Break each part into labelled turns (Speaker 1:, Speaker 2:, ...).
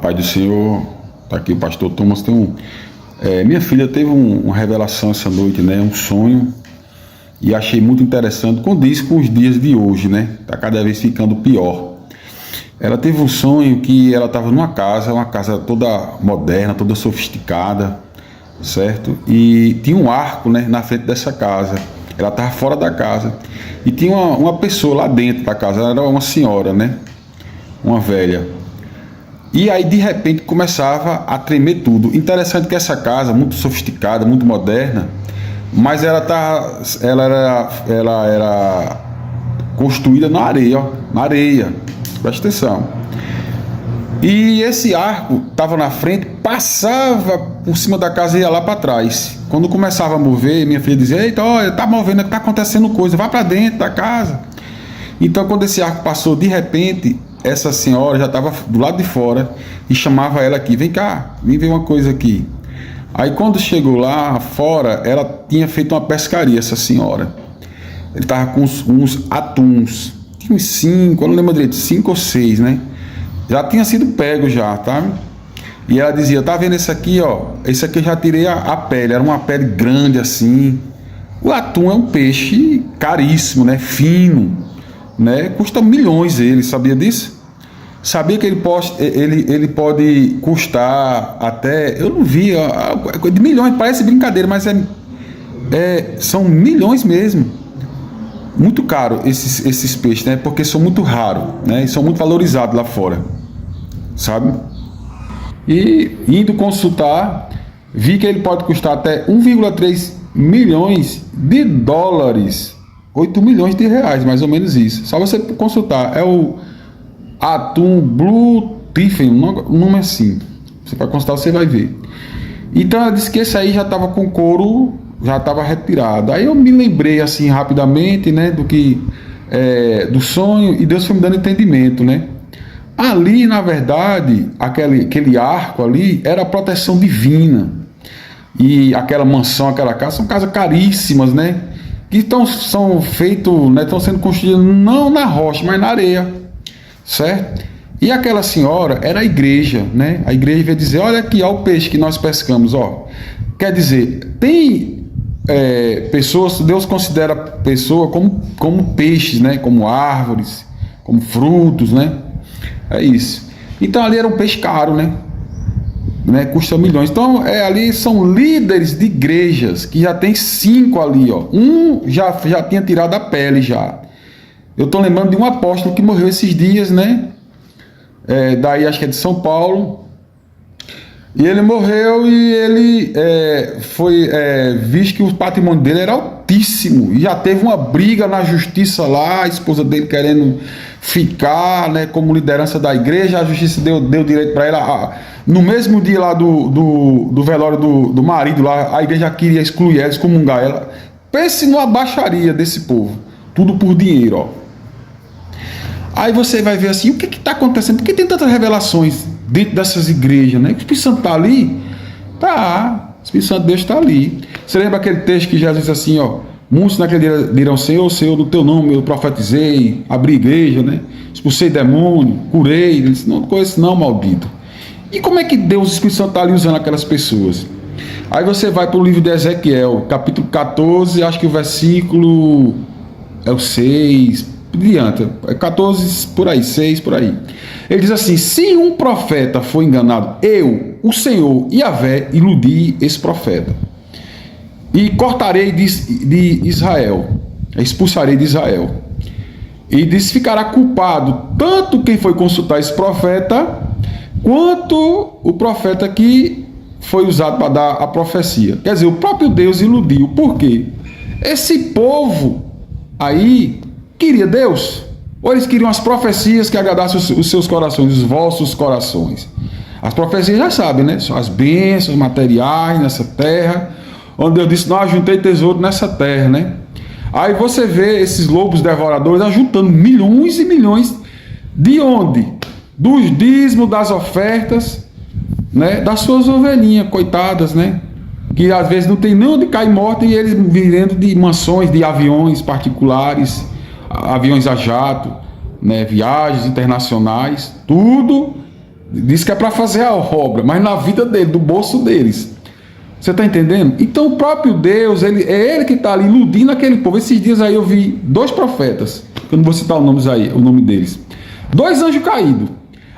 Speaker 1: Paz do Senhor, tá aqui o pastor Thomas. Minha filha teve uma revelação essa noite, né? Um sonho, e achei muito interessante, condiz com os dias de hoje, né? Tá cada vez ficando pior. Ela teve um sonho que ela estava numa casa, uma casa toda moderna, toda sofisticada, certo? E tinha um arco, né, na frente dessa casa. Ela estava fora da casa e tinha uma pessoa lá dentro da casa. Ela era uma senhora, né? Uma velha. E aí de repente começava a tremer tudo. Interessante que essa casa, muito sofisticada, muito moderna, mas ela era construída na areia, ó, na areia. Presta atenção. E esse arco estava na frente, passava por cima da casa e ia lá para trás. Quando começava a mover, minha filha dizia: eita, olha, tá movendo, tá acontecendo coisa, vai para dentro da casa. Então, quando esse arco passou, de repente, essa senhora já estava do lado de fora e chamava ela aqui: vem cá, vem ver uma coisa aqui. Aí, quando chegou lá fora, ela tinha feito uma pescaria, essa senhora. Ele estava com uns atuns, tinha uns 5, eu não lembro direito, 5 ou 6, né? Já tinha sido pego já, tá? E ela dizia: tá vendo esse aqui, ó? Esse aqui eu já tirei a pele, era uma pele grande assim. O atum é um peixe caríssimo, né? Fino, né? Custa milhões ele, sabia disso? Sabia que ele pode custar até, eu não vi, de milhões, parece brincadeira, mas são milhões mesmo. Muito caro esses peixes, né? Porque são muito raros, né? E são muito valorizados lá fora, sabe? E indo consultar, vi que ele pode custar até 1,3 milhões de dólares, 8 milhões de reais, mais ou menos isso. Só você consultar, é o atum Blue Tiffin, um nome assim. Você vai consultar, você vai ver. Então ela disse que esse aí já estava com couro, já estava retirado. Aí eu me lembrei assim rapidamente, né, do sonho, e Deus foi me dando entendimento, né? Ali, na verdade, aquele arco ali era a proteção divina. E aquela mansão, aquela casa, são casas caríssimas, né? Que são feitos, né, estão sendo construídas não na rocha, mas na areia, certo? E aquela senhora era a igreja, né? A igreja veio dizer: olha aqui, ó, o peixe que nós pescamos, ó. Quer dizer, tem pessoas, Deus considera pessoa como peixes, né? Como árvores, como frutos, né? É isso. Então ali era um peixe caro, né? Custa milhões. Então ali são líderes de igrejas que já tem 5 ali, ó. Um já tinha tirado a pele já. Eu estou lembrando de um apóstolo que morreu esses dias, né? Daí acho que é de São Paulo. E ele morreu e ele foi visto que o patrimônio dele era altíssimo. E já teve uma briga na justiça lá, a esposa dele querendo ficar, né, como liderança da igreja. A justiça deu direito para ela. No mesmo dia lá do velório do marido lá, a igreja queria excluir ela, excomungar ela. Pense numa baixaria desse povo. Tudo por dinheiro, ó. Aí você vai ver assim, o que está acontecendo? Por que tem tantas revelações dentro dessas igrejas, né? O Espírito Santo está ali? Tá, o Espírito Santo de Deus está ali. Você lembra aquele texto que Jesus disse assim, ó: muitos naquele dia dirão: Senhor, Senhor, do teu nome eu profetizei, abri igreja, né? Expulsei demônio, curei. Ele disse: não conheço não, maldito. E como é que Deus, o Espírito Santo, está ali usando aquelas pessoas? Aí você vai para o livro de Ezequiel, capítulo 14, acho que o versículo é o 6, adianta, 14 por aí, 6 por aí. Ele diz assim: se um profeta for enganado, eu, o Senhor Yahvé, iludi esse profeta e cortarei de Israel, expulsarei de Israel. E diz: ficará culpado tanto quem foi consultar esse profeta, quanto o profeta que foi usado para dar a profecia. Quer dizer, o próprio Deus iludiu. Por quê? Esse povo aí queria Deus? Ou eles queriam as profecias que agradassem os seus corações, os vossos corações? As profecias já sabem, né? São as bênçãos materiais nessa terra, onde Deus disse: não ajuntei tesouro nessa terra, né? Aí você vê esses lobos devoradores ajuntando milhões e milhões. De onde? Dos dízimos, das ofertas, né? Das suas ovelhinhas, coitadas, né? Que às vezes não tem nem onde cair morta, e eles vivendo de mansões, de aviões particulares, aviões a jato, né, viagens internacionais, tudo Diz que é para fazer a obra, mas na vida dele, do bolso deles. Você está entendendo? Então o próprio Deus, é ele que está ali iludindo aquele povo. Esses dias aí eu vi 2 profetas, eu não vou citar o nome deles. 2 anjos caídos.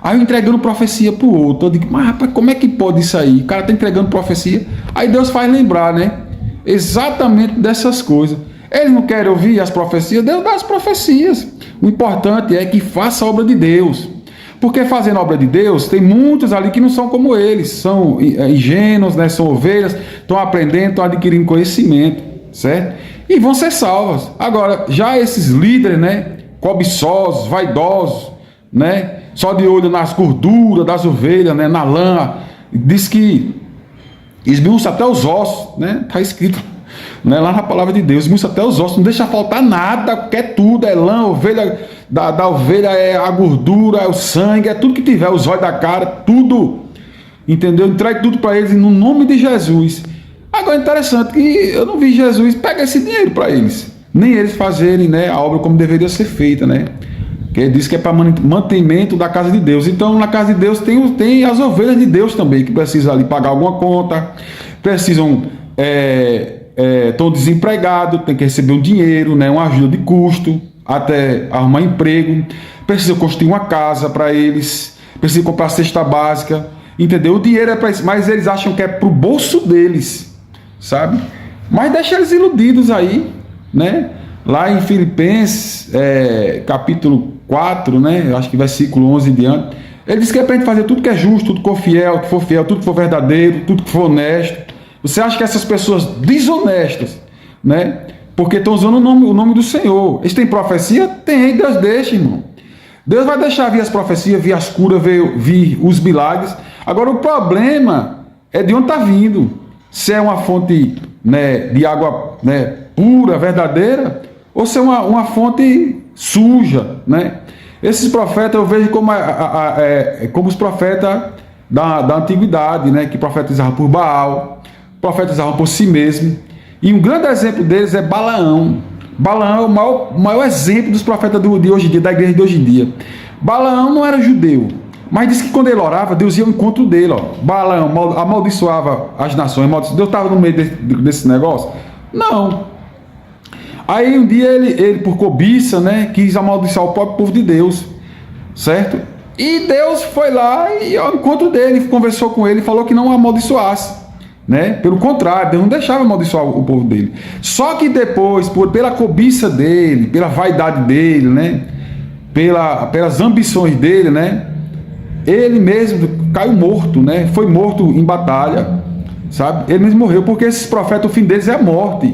Speaker 1: Aí entregando profecia para o outro. Eu digo, mas rapaz, como é que pode isso aí? O cara está entregando profecia. Aí Deus faz lembrar, né? Exatamente dessas coisas. Eles não querem ouvir as profecias, Deus dá as profecias. O importante é que faça a obra de Deus. Porque fazendo a obra de Deus, tem muitos ali que não são como eles, são ingênuos, né? São ovelhas, estão aprendendo, estão adquirindo conhecimento, certo? E vão ser salvas. Agora, já esses líderes, né? Cobiçosos, vaidosos, né? Só de olho nas gorduras das ovelhas, né? Na lã, diz que esmiuça até os ossos, né? Está escrito, né? Lá na palavra de Deus, esmiuça até os ossos, não deixa faltar nada, quer tudo, é lã, ovelha, da ovelha é a gordura, é o sangue, é tudo que tiver, os olhos da cara, tudo, entendeu? Entregue tudo para eles no nome de Jesus. Agora, interessante que eu não vi Jesus pegar esse dinheiro para eles, nem eles fazerem, né, a obra como deveria ser feita, né? Que ele diz que é para mantenimento da casa de Deus. Então, na casa de Deus tem as ovelhas de Deus também, que precisam ali pagar alguma conta, precisam, estão desempregados, tem que receber um dinheiro, né, uma ajuda de custo, até arrumar emprego, precisam construir uma casa para eles, precisam comprar cesta básica, entendeu? O dinheiro é para isso, mas eles acham que é para o bolso deles, sabe? Mas deixa eles iludidos aí, né? Lá em Filipenses, capítulo 4, né? Eu acho que versículo 11 em diante, ele diz que é para a gente fazer tudo que é justo, tudo que for fiel, tudo que for verdadeiro, tudo que for honesto. Você acha que essas pessoas desonestas, né? Porque estão usando o nome do Senhor. Eles têm profecia? Tem, Deus deixa, irmão. Deus vai deixar vir as profecias, vir as curas, vir os milagres. Agora o problema é de onde está vindo. Se é uma fonte, né, de água, né, pura, verdadeira, ou se é uma fonte suja, né? Esses profetas eu vejo como os profetas da antiguidade, né, que profetizavam por Baal, profetizavam por si mesmo. E um grande exemplo deles é Balaão. Balaão é o maior exemplo dos profetas de hoje em dia, da igreja de hoje em dia. Balaão não era judeu, mas diz que quando ele orava, Deus ia ao encontro dele. Ó. Balaão amaldiçoava as nações. Deus estava no meio desse negócio? Não. Aí um dia ele por cobiça, né, quis amaldiçoar o próprio povo de Deus, certo? E Deus foi lá e ao encontro dele, conversou com ele e falou que não o amaldiçoasse. Né? Pelo contrário, Deus não deixava amaldiçoar o povo dele. Só que depois, pela cobiça dele, pela vaidade dele, né? Pelas ambições dele, né? Ele mesmo caiu morto, né? Foi morto em batalha, sabe? Ele mesmo morreu, porque esses profetas, o fim deles é a morte.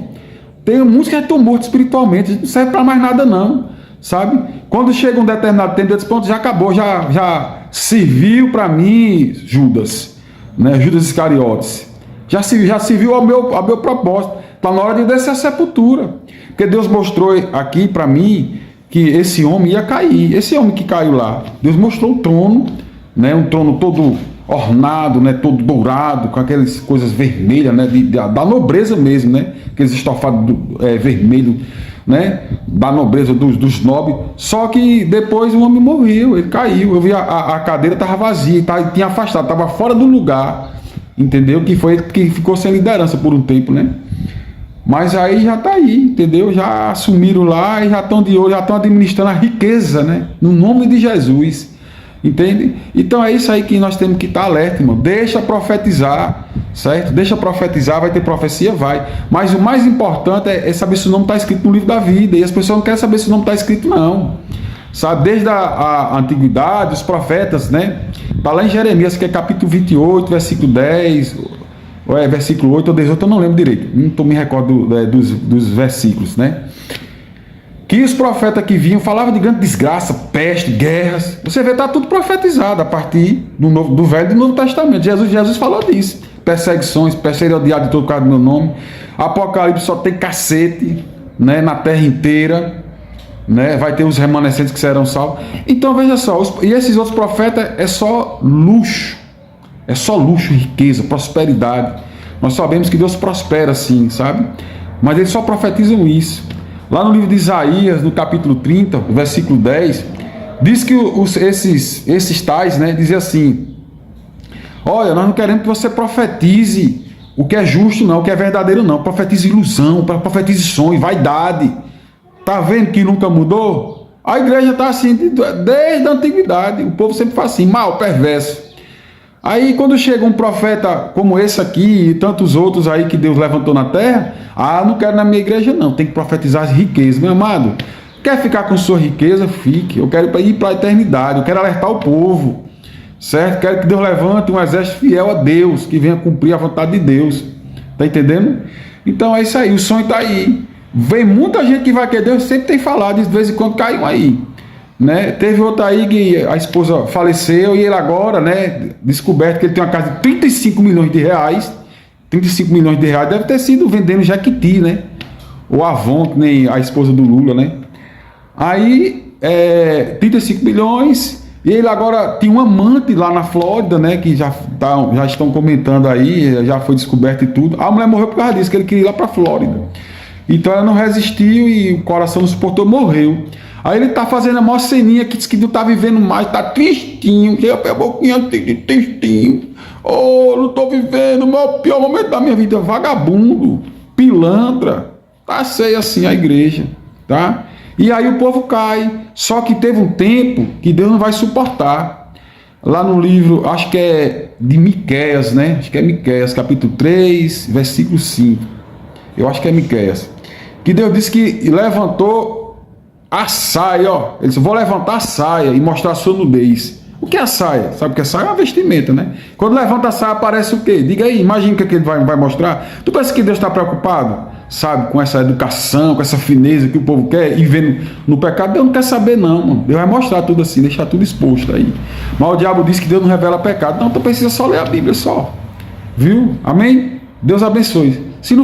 Speaker 1: Tem muitos que já estão mortos espiritualmente, não serve para mais nada não, sabe? Quando chega um determinado tempo, eles pronto, já acabou, já serviu para mim, Judas, né? Judas Iscariotes. Já serviu ao meu propósito. Está na hora de descer a sepultura. Porque Deus mostrou aqui para mim que esse homem ia cair. Esse homem que caiu lá. Deus mostrou o trono, né? Um trono todo ornado, né? Todo dourado, com aquelas coisas vermelhas, né? Da nobreza mesmo, né? Aqueles estofados vermelhos, né? Da nobreza dos nobres. Só que depois o homem morreu, ele caiu. Eu vi a cadeira estava vazia, tinha afastado, estava fora do lugar. Entendeu? Que ficou sem liderança por um tempo, né? Mas aí já está aí, entendeu? Já assumiram lá e já estão de olho, já estão administrando a riqueza, né? No nome de Jesus, entende? Então é isso aí que nós temos que estar alerta, irmão. Deixa profetizar, certo? Deixa profetizar, vai ter profecia, vai. Mas o mais importante é saber se o nome está escrito no livro da vida. E as pessoas não querem saber se o nome está escrito, não. Sabe? Desde a antiguidade, os profetas, né? Está lá em Jeremias, que é capítulo 28, versículo 10, ou versículo 8 ou 18, eu não lembro direito, não me recordo dos versículos, né? Que os profetas que vinham falavam de grande desgraça, peste, guerras. Você vê, está tudo profetizado a partir do Velho e do Novo Testamento. Jesus falou disso. Perseguições, serei odiado de todo causa do meu nome. Apocalipse só tem cacete, né, na terra inteira. Né? Vai ter os remanescentes que serão salvos. Então veja só, e esses outros profetas é só luxo, riqueza, prosperidade. Nós sabemos que Deus prospera sim, sabe? Mas eles só profetizam isso. Lá no livro de Isaías, no capítulo 30, versículo 10, diz que esses tais, né, dizem assim: Olha, nós não queremos que você profetize o que é justo, não, o que é verdadeiro, não. Profetize ilusão, profetize sonho, vaidade. Tá vendo que nunca mudou? A igreja está assim desde a antiguidade. O povo sempre faz assim, mal, perverso. Aí quando chega um profeta como esse aqui e tantos outros aí que Deus levantou na terra, não quero na minha igreja não, tem que profetizar as riquezas. Meu amado, quer ficar com sua riqueza? Fique. Eu quero ir para a eternidade, eu quero alertar o povo, certo? Quero que Deus levante um exército fiel a Deus, que venha cumprir a vontade de Deus. Tá entendendo? Então é isso aí, o sonho está aí. Vem muita gente que vai querer, Deus sempre tem falado, de vez em quando caiu aí. Né? Teve outra aí que a esposa faleceu e ele agora, né, descoberto que ele tem uma casa de 35 milhões de reais. 35 milhões de reais deve ter sido vendendo Jequiti, né? Ou Avon, que nem a esposa do Lula, né? Aí, 35 milhões, e ele agora tem um amante lá na Flórida, né? Que já estão comentando aí, já foi descoberto e tudo. A mulher morreu por causa disso, que ele queria ir lá para Flórida. Então ela não resistiu e o coração não suportou, morreu. Aí ele tá fazendo a maior ceninha que diz que não tá vivendo mais, tá tristinho, chega a boquinha tristinho. Oh, não tô vivendo, o meu pior momento da minha vida, vagabundo, pilantra. Tá cheio assim a igreja, tá? E aí o povo cai. Só que teve um tempo que Deus não vai suportar. Lá no livro, acho que é de Miqueias, né? Acho que é Miqueias, capítulo 3, versículo 5. Eu acho que é Miqueias. Que Deus disse que levantou a saia, ó. Ele disse, vou levantar a saia e mostrar a sua nudez. O que é a saia? Sabe o que é saia? É uma vestimenta, né? Quando levanta a saia aparece o quê? Diga aí, imagina o que ele vai mostrar. Tu pensa que Deus está preocupado, sabe, com essa educação, com essa fineza que o povo quer e vendo no pecado? Deus não quer saber não, mano. Deus vai mostrar tudo assim, deixar tudo exposto aí. Mas o diabo diz que Deus não revela pecado. Não, tu precisa só ler a Bíblia só. Viu? Amém? Deus abençoe. Se não